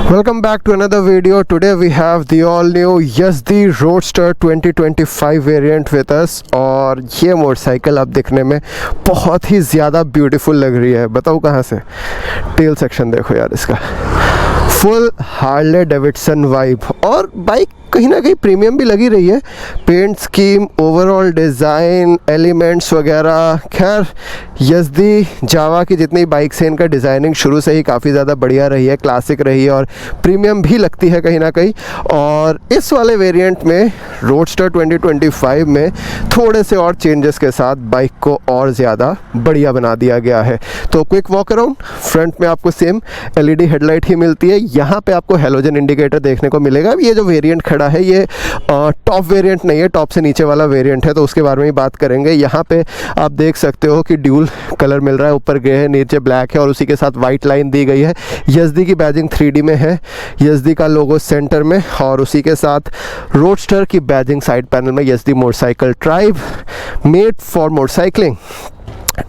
Welcome back to another video. Today we have the all new Yazdi Roadster 2025 variant with us और ये motorcycle अब दिखने में बहुत ही ज़्यादा ब्यूटीफुल लग रही है। बताओ कहाँ से? टेल सेक्शन देखो यार इसका, फुल हार्ले डेविडसन वाइब और बाइक कहीं ना कहीं प्रीमियम भी लगी रही है। Paint scheme, overall design, elements वगैरह, खैर यज़दी जावा की जितनी बाइक्स हैं इनका डिज़ाइनिंग शुरू से ही काफ़ी ज़्यादा बढ़िया रही है, क्लासिक रही है और प्रीमियम भी लगती है कहीं ना कहीं। और इस वाले वेरिएंट में रोडस्टर 2025 में थोड़े से और चेंजेस के साथ बाइक को और ज़्यादा बढ़िया बना दिया गया है। तो क्विक वॉक अराउंड, फ्रंट में आपको सेम एलईडी हेडलाइट ही मिलती है। यहाँ पे आपको हेलोजन इंडिकेटर देखने को मिलेगा। ये जो वेरिएंट खड़ा है ये टॉप वेरिएंट नहीं है, टॉप से नीचे वाला वेरिएंट है, तो उसके बारे में ही बात करेंगे। यहाँ पे आप देख सकते हो कि ड्यूल कलर मिल रहा है, ऊपर ग्रे है, नीचे ब्लैक है और उसी के साथ वाइट लाइन दी गई है। यज़दी की बैजिंग 3D में है, यज़दी का लोगो सेंटर में और उसी के साथ रोडस्टर की बैजिंग साइड पैनल में Yezdi motorcycle tribe made for motorcycling.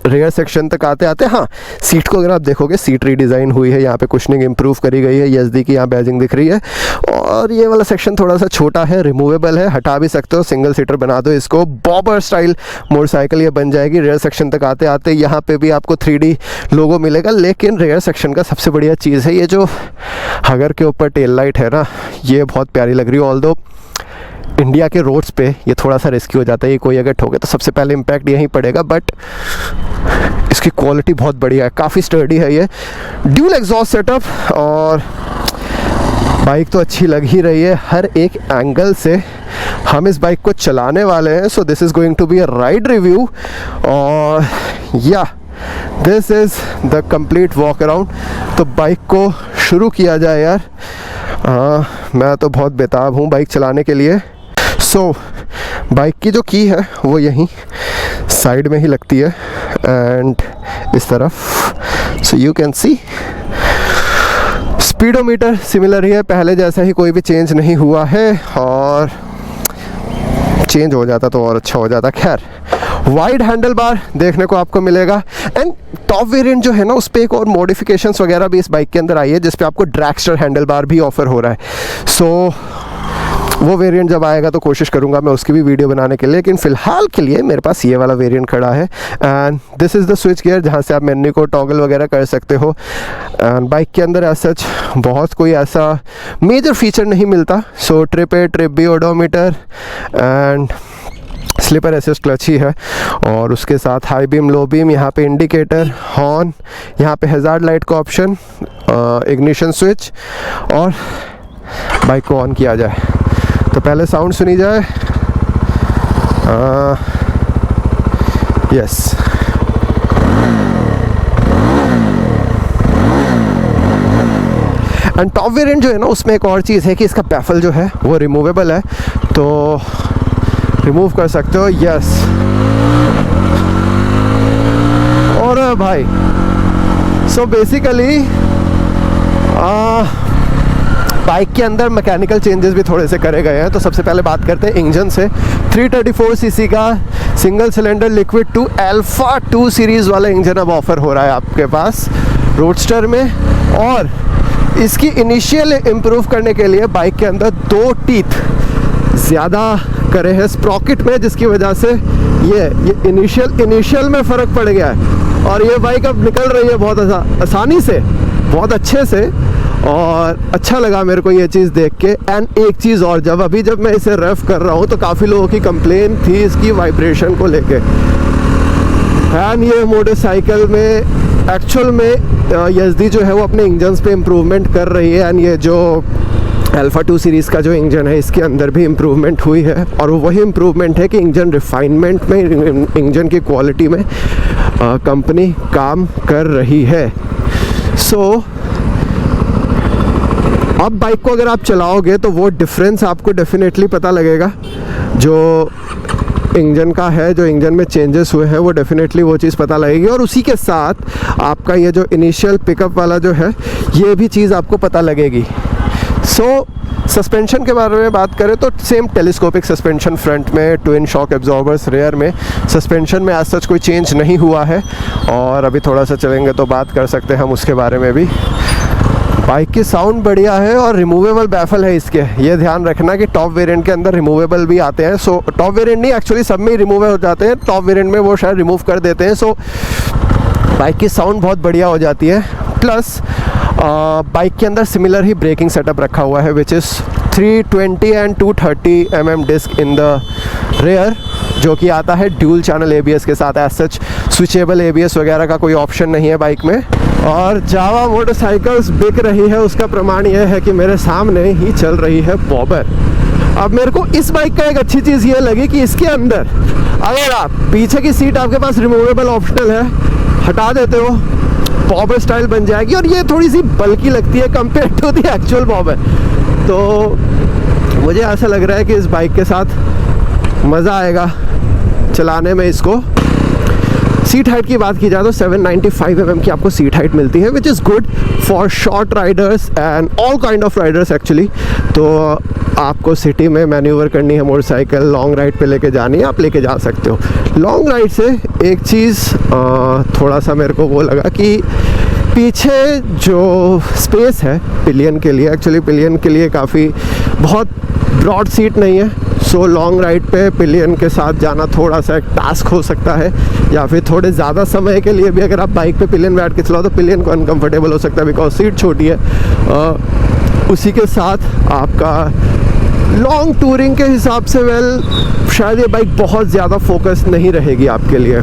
Rear section तक आते आते हाँ, सीट को अगर आप देखोगे सीट रीडिज़ाइन हुई है, यहाँ पे कुशनिंग इंप्रूव करी गई है, यज़दी की यहाँ बैजिंग दिख रही है। और ये वाला सेक्शन थोड़ा सा छोटा है, रिमूवेबल है, हटा भी सकते हो, सिंगल सीटर बना दो इसको, बॉबर स्टाइल मोटरसाइकिल ये बन जाएगी। रेयर सेक्शन तक आते आते यहाँ पे भी आपको 3D लोगो मिलेगा, लेकिन रेयर सेक्शन का सबसे बढ़िया चीज़ है ये जो हगर के ऊपर टेल लाइट है ना, ये बहुत प्यारी लग रही है। ऑल्दो इंडिया के रोड्स पे ये थोड़ा सा रिस्की हो जाता है, ये कोई अगर ठोके तो सबसे पहले इम्पैक्ट यहीं पड़ेगा, बट इसकी क्वालिटी बहुत बढ़िया है, काफ़ी स्टर्डी है ये। ड्यूल एग्जॉस्ट सेटअप और बाइक तो अच्छी लग ही रही है हर एक एंगल से। हम इस बाइक को चलाने वाले हैं, so this is going to be a ride review और या this is the complete walk around. तो बाइक को शुरू किया जाए यार। मैं तो बहुत बेताब हूँ बाइक चलाने के लिए। बाइक की जो की है वो यहीं साइड में ही लगती है एंड इस तरफ, so you can see speedometer similar ही है, पहले जैसा ही, कोई भी चेंज नहीं हुआ है और चेंज हो जाता तो और अच्छा हो जाता। खैर, वाइड हैंडल बार देखने को आपको मिलेगा एंड टॉप वेरिएंट जो है ना उस पर एक और मॉडिफिकेशंस वगैरह भी इस बाइक के अंदर आई है, जिस पे आपको ड्रैगस्टर हैंडल बार भी ऑफर हो रहा है। सो वो वेरिएंट जब आएगा तो कोशिश करूंगा मैं उसकी भी वीडियो बनाने के लिए, लेकिन फ़िलहाल के लिए मेरे पास ये वाला वेरिएंट खड़ा है and this is the switch gear, जहाँ से आप मेन्यू को टॉगल वगैरह कर सकते हो। एंड बाइक के अंदर एज सच बहुत कोई ऐसा मेजर फीचर नहीं मिलता। So trip A, trip B, odometer and slipper assist clutch ही है और उसके साथ हाई बीम, लो बीम, यहाँ पे इंडिकेटर, हॉर्न, यहाँ पे हैज़ार्ड लाइट का ऑप्शन, इग्निशन स्विच और बाइक को ऑन किया जाए तो पहले साउंड सुनी जाए। यस, एंड टॉप वेरिएंट जो है ना उसमें एक और चीज़ है कि इसका बैफल जो है वो रिमूवेबल है, तो रिमूव कर सकते हो। यस, और भाई सो बेसिकली बाइक के अंदर मैकेनिकल चेंजेस भी थोड़े से करे गए हैं। तो सबसे पहले बात करते हैं इंजन से। 334 सीसी का single cylinder liquid 2 alpha 2 series वाला इंजन अब ऑफर हो रहा है आपके पास रोडस्टर में, और इसकी इनिशियल इम्प्रूव करने के लिए बाइक के अंदर 2 टीथ ज़्यादा करे हैं स्प्रॉकेट में, जिसकी वजह से ये इनिशियल में फ़र्क पड़ गया है और ये बाइक अब निकल रही है बहुत आसानी से, बहुत अच्छे से, और अच्छा लगा मेरे को ये चीज़ देख के। एंड एक चीज़ और, जब मैं इसे रेफ कर रहा हूँ तो काफ़ी लोगों की कंप्लेन थी इसकी वाइब्रेशन को लेके, एंड ये मोटरसाइकिल में एक्चुअल में यज़दी जो है वो अपने इंजन्स पे इम्प्रूवमेंट कर रही है एंड ये जो अल्फा 2 सीरीज़ का जो इंजन है इसके अंदर भी इम्प्रूवमेंट हुई है और वही इम्प्रूवमेंट है कि इंजन रिफाइनमेंट में, इंजन की क्वालिटी में कंपनी काम कर रही है। सो अब बाइक को अगर आप चलाओगे तो वो डिफरेंस आपको डेफिनेटली पता लगेगा जो इंजन का है, जो इंजन में चेंजेस हुए हैं वो डेफिनेटली वो चीज़ पता लगेगी। और उसी के साथ आपका ये जो इनिशियल पिकअप वाला जो है ये भी चीज़ आपको पता लगेगी। सो सस्पेंशन के बारे में बात करें तो सेम टेलीस्कोपिक सस्पेंशन फ्रंट में, ट्विन शॉक एब्जॉर्बर्स रेयर में। सस्पेंशन में आज सच कोई चेंज नहीं हुआ है और अभी थोड़ा सा चलेंगे तो बात कर सकते हैं हम उसके बारे में भी। बाइक की साउंड बढ़िया है और रिमूवेबल बैफल है इसके। ये ध्यान रखना कि टॉप वेरिएंट के अंदर रिमूवेबल भी आते हैं। सो टॉप वेरिएंट नहीं, एक्चुअली सब में ही रिमूव हो जाते हैं, टॉप वेरिएंट में वो शायद रिमूव कर देते हैं। सो बाइक की साउंड बहुत बढ़िया हो जाती है। प्लस बाइक के अंदर सिमिलर ही ब्रेकिंग सेटअप रखा हुआ है, which is 320 and 230 mm disc in the rear, जो कि आता है ड्यूल चैनल ABS के साथ। एज सच स्विचेबल ABS वगैरह का कोई ऑप्शन नहीं है बाइक में। और जावा मोटरसाइकिल्स बिक रही है, उसका प्रमाण यह है कि मेरे सामने ही चल रही है बॉबर। अब मेरे को इस बाइक का एक अच्छी चीज़ ये लगी कि इसके अंदर अगर आप पीछे की सीट आपके पास रिमूवेबल ऑप्शनल है, हटा देते हो, बॉबर स्टाइल बन जाएगी। और ये थोड़ी सी बल्की लगती है compare to the actual bobber. तो मुझे ऐसा लग रहा है कि इस बाइक के साथ मज़ा आएगा चलाने में इसको। सीट हाइट की बात की जाए तो 795 mm की आपको सीट हाइट मिलती है, which is good for short Riders and all kind of Riders actually. तो आपको सिटी में मैन्यूवर करनी है, मोटरसाइकिल लॉन्ग राइड पे लेके जानी है, आप लेके जा सकते हो। लॉन्ग राइड से एक चीज़ थोड़ा सा मेरे को वो लगा कि पीछे जो स्पेस है पिलियन के लिए, एक्चुअली पिलियन के लिए काफ़ी बहुत ब्रॉड सीट नहीं है। सो लॉन्ग राइड पे पिलियन के साथ जाना थोड़ा सा एक टास्क हो सकता है, या फिर थोड़े ज़्यादा समय के लिए भी अगर आप बाइक पे पिलियन बैठ के चलाओ तो पिलियन को अनकंफर्टेबल हो सकता है, बिकॉज सीट छोटी है। उसी के साथ आपका लॉन्ग टूरिंग के हिसाब से शायद ये बाइक बहुत ज़्यादा फोकस नहीं रहेगी आपके लिए।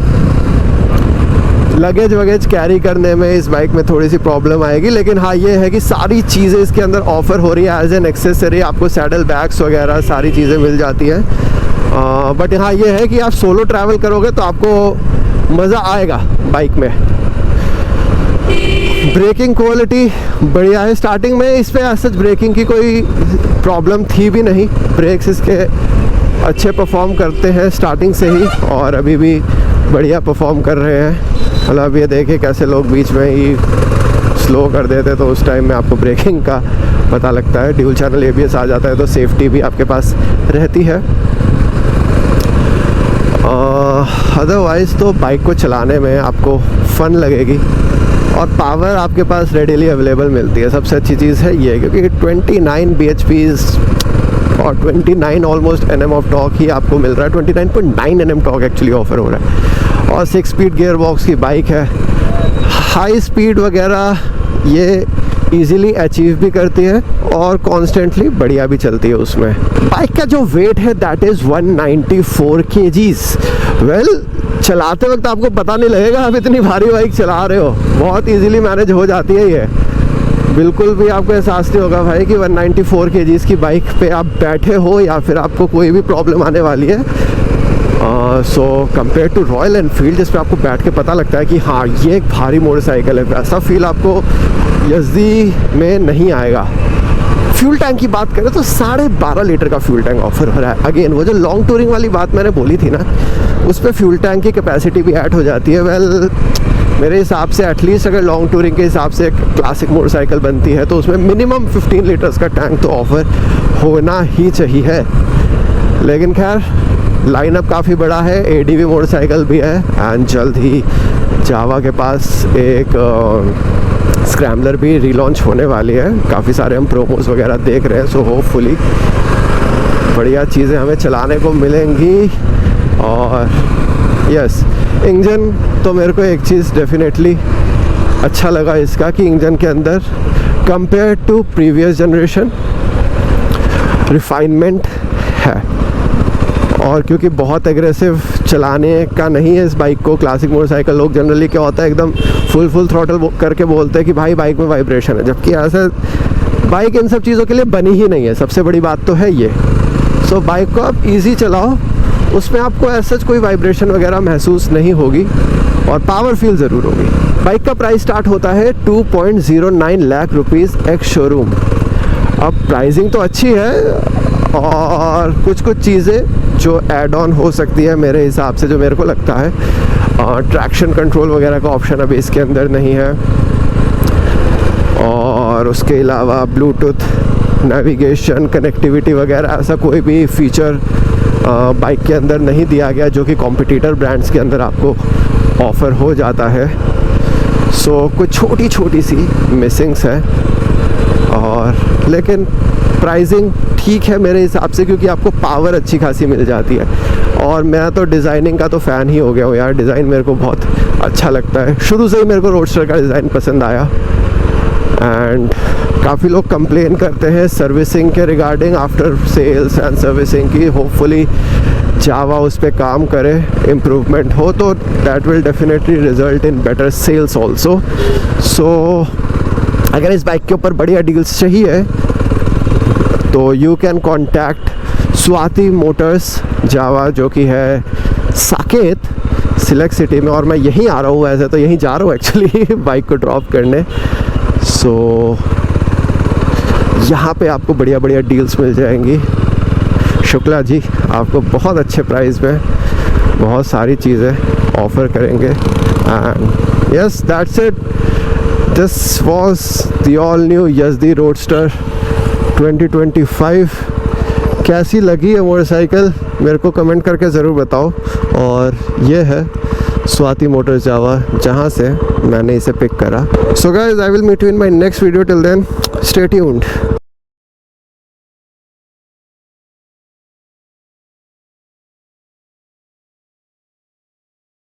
लगेज वगेज कैरी करने में इस बाइक में थोड़ी सी प्रॉब्लम आएगी, लेकिन हाँ ये है कि सारी चीज़ें इसके अंदर ऑफ़र हो रही है एज एन एक्सेसरी। आपको सैडल बैग्स वगैरह सारी चीज़ें मिल जाती हैं। बट हाँ ये है कि आप सोलो ट्रैवल करोगे तो आपको मज़ा आएगा बाइक में। ब्रेकिंग क्वालिटी बढ़िया है। स्टार्टिंग में इस पर सच ब्रेकिंग की कोई प्रॉब्लम थी भी नहीं, ब्रेक्स इसके अच्छे परफॉर्म करते हैं स्टार्टिंग से ही, और अभी भी बढ़िया परफॉर्म कर रहे हैं। मतलब ये देखिए कैसे लोग बीच में ही स्लो कर देते, तो उस टाइम में आपको ब्रेकिंग का पता लगता है। ड्यूल चैनल ABS आ जाता है तो सेफ्टी भी आपके पास रहती है। अदरवाइज़ तो बाइक को चलाने में आपको फ़न लगेगी और पावर आपके पास रेडीली अवेलेबल मिलती है। सबसे अच्छी चीज़ है ये, क्योंकि 29 bhps और 29 ऑलमोस्ट NM ऑफ टॉर्क ही आपको मिल रहा है। 29.9 NM टॉर्क एक्चुअली ऑफर हो रहा है, और 6 स्पीड गियर बॉक्स की बाइक है। हाई स्पीड वगैरह ये इजीली अचीव भी करती है और कॉन्स्टेंटली बढ़िया भी चलती है उसमें। बाइक का जो वेट है दैट इज़ 194 kgs। वेल चलाते वक्त आपको पता नहीं लगेगा आप इतनी भारी बाइक चला रहे हो, बहुत इजीली मैनेज हो जाती है ये। बिल्कुल भी आपको एहसास नहीं होगा भाई कि 194 kgs की बाइक पे आप बैठे हो या फिर आपको कोई भी प्रॉब्लम आने वाली है। So compare to Royal Enfield जिस पे आपको बैठ के पता लगता है कि हाँ ये एक भारी मोटरसाइकिल है, वैसा फील आपको यज़दी में नहीं आएगा। फ्यूल टैंक की बात करें तो 12.5 लीटर का फ्यूल टैंक ऑफर हो रहा है। अगेन वो जो लॉन्ग टूरिंग वाली बात मैंने बोली थी ना, उस पर फ्यूल टैंक की कैपेसिटी भी ऐड हो जाती है। वेल मेरे हिसाब से एटलीस्ट अगर लॉन्ग टूरिंग के हिसाब से एक क्लासिक मोटरसाइकिल बनती है तो उसमें मिनिमम 15 लीटर्स का टैंक तो ऑफर होना ही चाहिए। लेकिन खैर लाइनअप काफ़ी बड़ा है, ADV मोटरसाइकिल भी है, एंड जल्द ही जावा के पास एक स्क्रैम्बलर भी रीलॉन्च होने वाली है। काफ़ी सारे हम प्रोमोस वगैरह देख रहे हैं, सो होपफुली बढ़िया चीज़ें हमें चलाने को मिलेंगी। और यस, इंजन तो मेरे को एक चीज़ डेफिनेटली अच्छा लगा इसका कि इंजन के अंदर compare to previous generation refinement है। और क्योंकि बहुत एग्रेसिव चलाने का नहीं है इस बाइक को, क्लासिक मोटरसाइकिल लोग जनरली क्या होता है एकदम फुल थ्रॉटल करके बोलते हैं कि भाई बाइक में वाइब्रेशन है, जबकि ऐसा बाइक इन सब चीज़ों के लिए बनी ही नहीं है। सबसे बड़ी बात तो है ये। सो बाइक को आप ईजी चलाओ, उसमें आपको ऐसा कोई वाइब्रेशन वगैरह महसूस नहीं होगी और पावर फील ज़रूर होगी। बाइक का प्राइस स्टार्ट होता है 2.09 लाख रुपीज़ एक्स शोरूम। अब प्राइसिंग तो अच्छी है और कुछ चीज़ें जो ऐड ऑन हो सकती है मेरे हिसाब से, जो मेरे को लगता है ट्रैक्शन कंट्रोल वगैरह का ऑप्शन अभी इसके अंदर नहीं है, और उसके अलावा ब्लूटूथ, नेविगेशन, कनेक्टिविटी वगैरह ऐसा कोई भी फीचर बाइक के अंदर नहीं दिया गया जो कि कॉम्पिटिटर ब्रांड्स के अंदर आपको ऑफ़र हो जाता है। सो कुछ छोटी सी मिसिंग्स है, और लेकिन प्राइसिंग ठीक है मेरे हिसाब से, क्योंकि आपको पावर अच्छी खासी मिल जाती है। और मैं तो डिज़ाइनिंग का तो फ़ैन ही हो गया हूँ यार, डिज़ाइन मेरे को बहुत अच्छा लगता है, शुरू से ही मेरे को रोडस्टर का डिज़ाइन पसंद आया। एंड काफ़ी लोग कंप्लेन करते हैं सर्विसिंग के regarding, after sales and servicing की। होपफुली जावा उस पर काम करे, इम्प्रूवमेंट हो तो that will definitely result in better sales also. So अगर इस बाइक के ऊपर बढ़िया डील्स चाहिए तो you can contact Swati Motors Jawa, जो कि है साकेत सिलेक्ट सिटी में। और मैं यहीं आ रहा हूँ, ऐसे तो यहीं जा रहा हूँ एक्चुअली बाइक को ड्रॉप करने। सो यहाँ पे आपको बढ़िया बढ़िया डील्स मिल जाएंगी। शुक्ला जी आपको बहुत अच्छे प्राइस में बहुत सारी चीज़ें ऑफ़र करेंगे। And yes that's it, this was the all new Yezdi roadster 2025। कैसी लगी है मोटरसाइकिल मेरे को कमेंट करके ज़रूर बताओ। और ये है स्वाति मोटर्स जावा, जहाँ से मैंने इसे पिक करा। So guys, I will meet you in my next video, till then stay tuned.